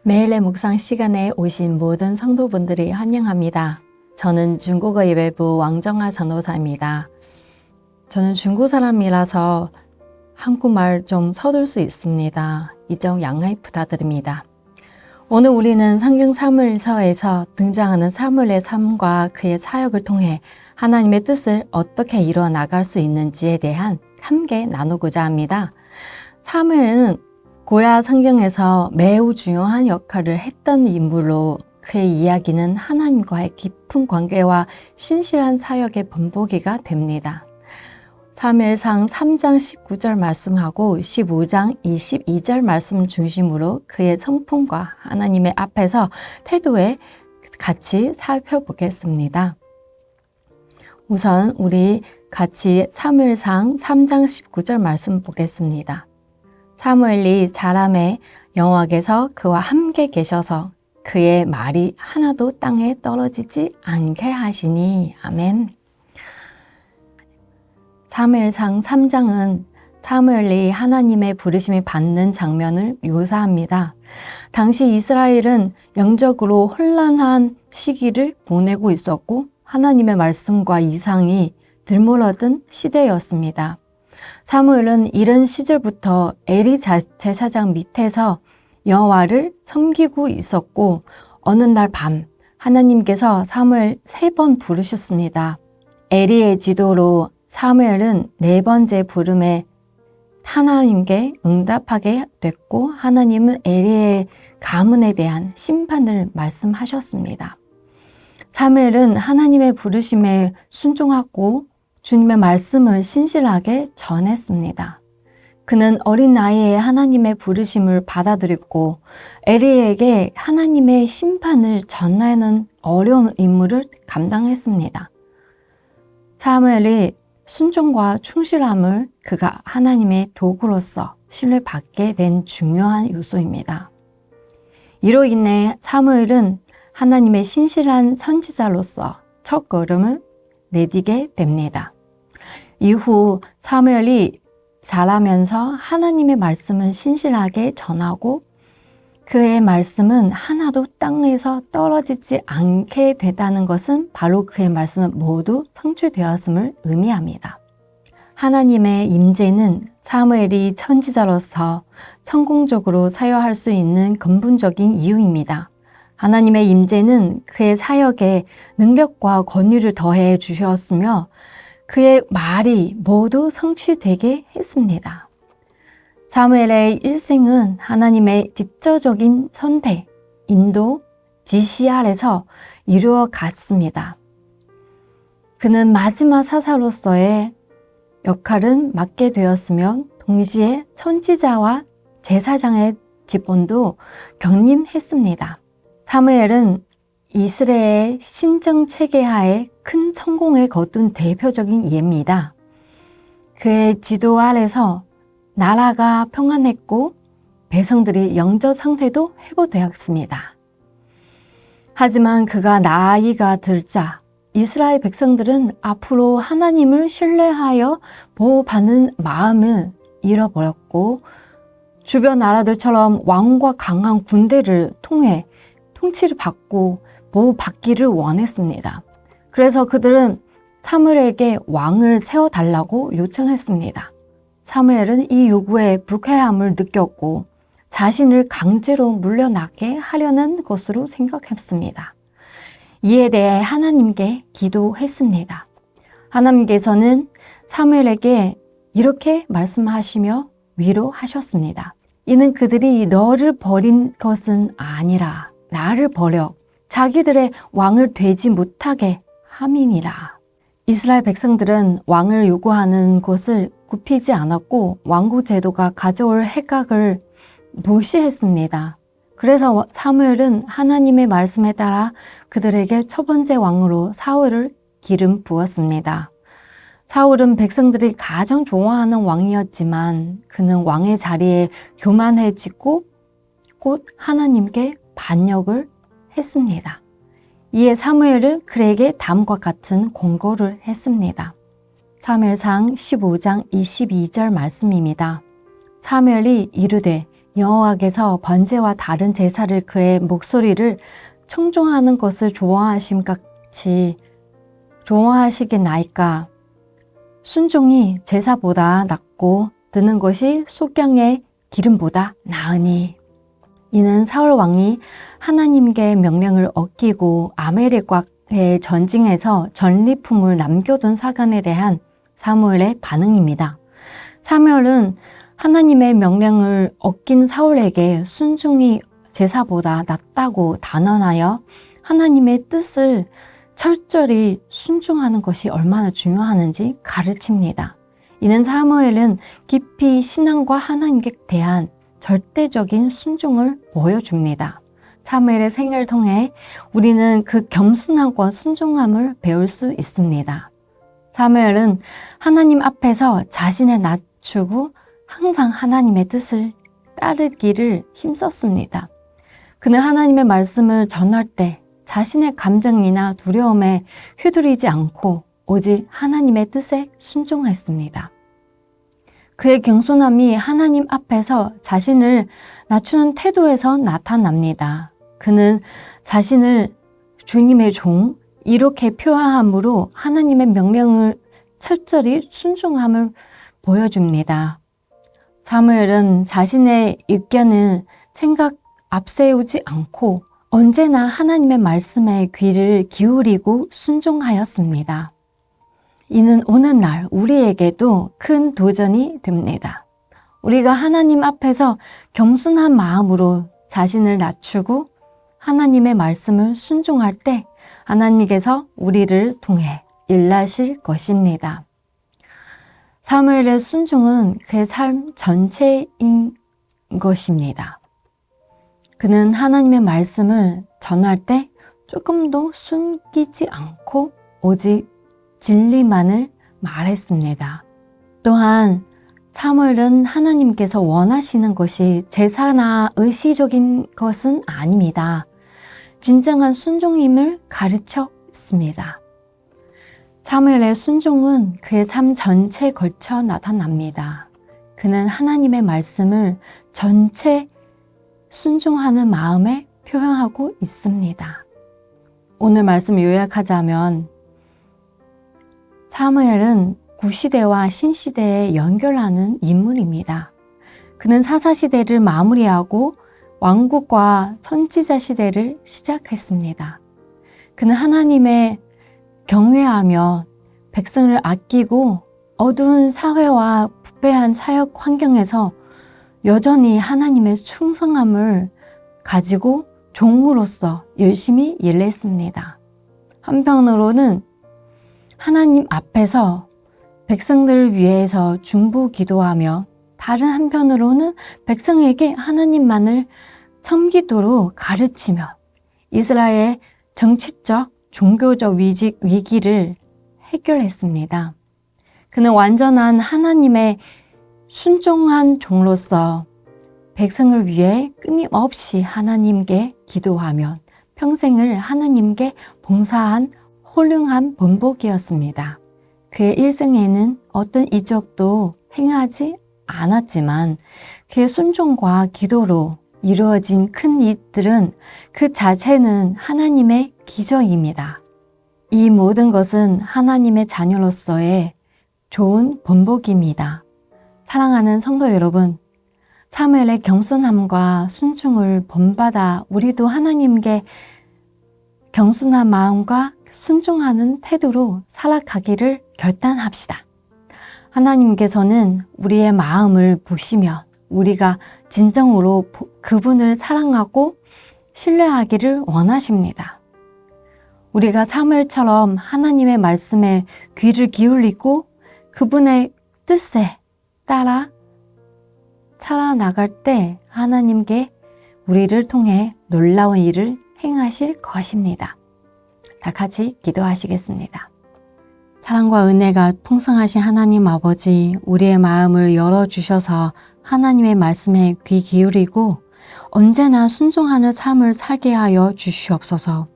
매일의 묵상 시간에 오신 모든 성도분들이 환영합니다. 저는 중국어 예배부 왕정아 전도사입니다. 저는 중국 사람이라서 한국말 좀 서툴 수 있습니다. 이 점 양해 부탁드립니다. 오늘 우리는 성경 사무엘서에서 등장하는 사무엘의 삶과 그의 사역을 통해 하나님의 뜻을 어떻게 이루어 나갈 수 있는지에 대한 함께 나누고자 합니다. 사무엘은 고야 성경에서 매우 중요한 역할을 했던 인물로 그의 이야기는 하나님과의 깊은 관계와 신실한 사역의 본보기가 됩니다. 사무엘상 3장 19절 말씀하고 15장 22절 말씀 중심으로 그의 성품과 하나님의 앞에서 태도에 같이 살펴보겠습니다. 우선 우리 같이 사무엘상 3장 19절 말씀 보겠습니다. 사무엘이 사람의 여호와께서 그와 함께 계셔서 그의 말이 하나도 땅에 떨어지지 않게 하시니. 아멘. 사무엘상 3장은 사무엘이 하나님의 부르심을 받는 장면을 묘사합니다. 당시 이스라엘은 영적으로 혼란한 시기를 보내고 있었고 하나님의 말씀과 이상이 들물어든 시대였습니다. 사무엘은 이런 시절부터 엘리 제사장 밑에서 여호와를 섬기고 있었고 어느 날 밤 하나님께서 사무엘 3번 부르셨습니다. 엘리의 지도로 사무엘은 4번째 부름에 하나님께 응답하게 됐고 하나님은 엘리의 가문에 대한 심판을 말씀하셨습니다. 사무엘은 하나님의 부르심에 순종하고 주님의 말씀을 신실하게 전했습니다. 그는 어린 나이에 하나님의 부르심을 받아들였고 엘리에게 하나님의 심판을 전하는 어려운 임무를 감당했습니다. 사무엘이 순종과 충실함을 그가 하나님의 도구로서 신뢰받게 된 중요한 요소입니다. 이로 인해 사무엘은 하나님의 신실한 선지자로서 첫 걸음을 내디게 됩니다. 이후 사무엘이 자라면서 하나님의 말씀을 신실하게 전하고 그의 말씀은 하나도 땅에서 떨어지지 않게 됐다는 것은 바로 그의 말씀은 모두 성취되었음을 의미합니다. 하나님의 임재는 사무엘이 선지자로서 성공적으로 사역할 수 있는 근본적인 이유입니다. 하나님의 임재는 그의 사역에 능력과 권위를 더해 주셨으며 그의 말이 모두 성취되게 했습니다. 사무엘의 일생은 하나님의 직접적인 선택, 인도, 지시 아래서 이루어갔습니다. 그는 마지막 사사로서의 역할을 맡게 되었으며 동시에 선지자와 제사장의 직분도 겸임했습니다. 사무엘은 이스라엘의 신정 체계하에 큰 성공을 거둔 대표적인 예입니다. 그의 지도 아래서 나라가 평안했고 백성들이 영적 상태도 회복되었습니다. 하지만 그가 나이가 들자 이스라엘 백성들은 앞으로 하나님을 신뢰하여 보호받는 마음을 잃어버렸고 주변 나라들처럼 왕과 강한 군대를 통해 통치를 받고 보호받기를 원했습니다. 그래서 그들은 사무엘에게 왕을 세워달라고 요청했습니다. 사무엘은 이 요구에 불쾌함을 느꼈고 자신을 강제로 물려나게 하려는 것으로 생각했습니다. 이에 대해 하나님께 기도했습니다. 하나님께서는 사무엘에게 이렇게 말씀하시며 위로하셨습니다. 이는 그들이 너를 버린 것은 아니라 나를 버려 자기들의 왕을 되지 못하게 함이니라. 이스라엘 백성들은 왕을 요구하는 것을 굽히지 않았고 왕국 제도가 가져올 혜택을 무시했습니다. 그래서 사무엘은 하나님의 말씀에 따라 그들에게 첫 번째 왕으로 사울을 기름 부었습니다. 사울은 백성들이 가장 좋아하는 왕이었지만 그는 왕의 자리에 교만해지고 곧 하나님께 반역을 했습니다. 이에 사무엘은 그에게 다음과 같은 권고를 했습니다. 사무엘상 15장 22절 말씀입니다. 사무엘이 이르되 여호와께서 번제와 다른 제사를 그의 목소리를 청종하는 것을 좋아하심같이 좋아하시겠나이까. 순종이 제사보다 낫고 드는 것이 속경의 기름보다 나으니. 이는 사울 왕이 하나님께 명령을 어기고 아말렉과의 전쟁에서 전리품을 남겨둔 사건에 대한 사무엘의 반응입니다. 사무엘은 하나님의 명령을 어긴 사울에게 순종이 제사보다 낫다고 단언하여 하나님의 뜻을 철저히 순종하는 것이 얼마나 중요하는지 가르칩니다. 이는 사무엘은 깊이 신앙과 하나님께 대한 절대적인 순종을 보여줍니다. 사무엘의 생애를 통해 우리는 그 겸손함과 순종함을 배울 수 있습니다. 사무엘은 하나님 앞에서 자신을 낮추고 항상 하나님의 뜻을 따르기를 힘썼습니다. 그는 하나님의 말씀을 전할 때 자신의 감정이나 두려움에 휘둘리지 않고 오직 하나님의 뜻에 순종했습니다. 그의 겸손함이 하나님 앞에서 자신을 낮추는 태도에서 나타납니다. 그는 자신을 주님의 종, 이렇게 표현함으로 하나님의 명령을 철저히 순종함을 보여줍니다. 사무엘은 자신의 의견을 생각 앞세우지 않고 언제나 하나님의 말씀에 귀를 기울이고 순종하였습니다. 이는 오늘날 우리에게도 큰 도전이 됩니다. 우리가 하나님 앞에서 겸손한 마음으로 자신을 낮추고 하나님의 말씀을 순종할 때 하나님께서 우리를 통해 일하실 것입니다. 사무엘의 순종은 그의 삶 전체인 것입니다. 그는 하나님의 말씀을 전할 때 조금도 숨기지 않고 오직 진리만을 말했습니다. 또한 사무엘은 하나님께서 원하시는 것이 제사나 의시적인 것은 아닙니다. 진정한 순종임을 가르쳤습니다. 사무엘의 순종은 그의 삶 전체에 걸쳐 나타납니다. 그는 하나님의 말씀을 전체 순종하는 마음에 표현하고 있습니다. 오늘 말씀 요약하자면 사무엘은 구시대와 신시대에 연결하는 인물입니다. 그는 사사시대를 마무리하고 왕국과 선지자 시대를 시작했습니다. 그는 하나님의 경외하며 백성을 아끼고 어두운 사회와 부패한 사역 환경에서 여전히 하나님의 충성함을 가지고 종으로서 열심히 일했습니다. 한편으로는 하나님 앞에서 백성들을 위해서 중보 기도하며 다른 한편으로는 백성에게 하나님만을 섬기도록 가르치며 이스라엘의 정치적, 종교적 위기를 해결했습니다. 그는 완전한 하나님의 순종한 종로서 백성을 위해 끊임없이 하나님께 기도하며 평생을 하나님께 봉사한 훌륭한 본복이었습니다. 그의 일생에는 어떤 이적도 행하지 않았지만 그의 순종과 기도로 이루어진 큰 일들은 그 자체는 하나님의 기적입니다. 이 모든 것은 하나님의 자녀로서의 좋은 본복입니다. 사랑하는 성도 여러분, 사무엘의 겸손함과 순종을 본받아 우리도 하나님께 겸손한 마음과 순종하는 태도로 살아가기를 결단합시다. 하나님께서는 우리의 마음을 보시며 우리가 진정으로 그분을 사랑하고 신뢰하기를 원하십니다. 우리가 사무엘처럼 하나님의 말씀에 귀를 기울이고 그분의 뜻에 따라 살아나갈 때 하나님께 우리를 통해 놀라운 일을 행하실 것입니다. 다 같이 기도하시겠습니다. 사랑과 은혜가 풍성하신 하나님 아버지, 우리의 마음을 열어주셔서 하나님의 말씀에 귀 기울이고 언제나 순종하는 삶을 살게 하여 주시옵소서.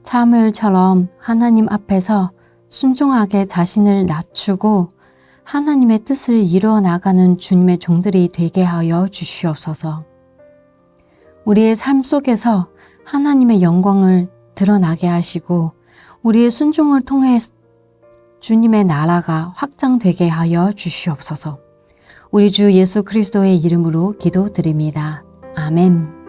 사무엘처럼 하나님 앞에서 순종하게 자신을 낮추고 하나님의 뜻을 이루어 나가는 주님의 종들이 되게 하여 주시옵소서. 우리의 삶 속에서 하나님의 영광을 드러나게 하시고 우리의 순종을 통해 주님의 나라가 확장되게 하여 주시옵소서. 우리 주 예수 그리스도의 이름으로 기도드립니다. 아멘.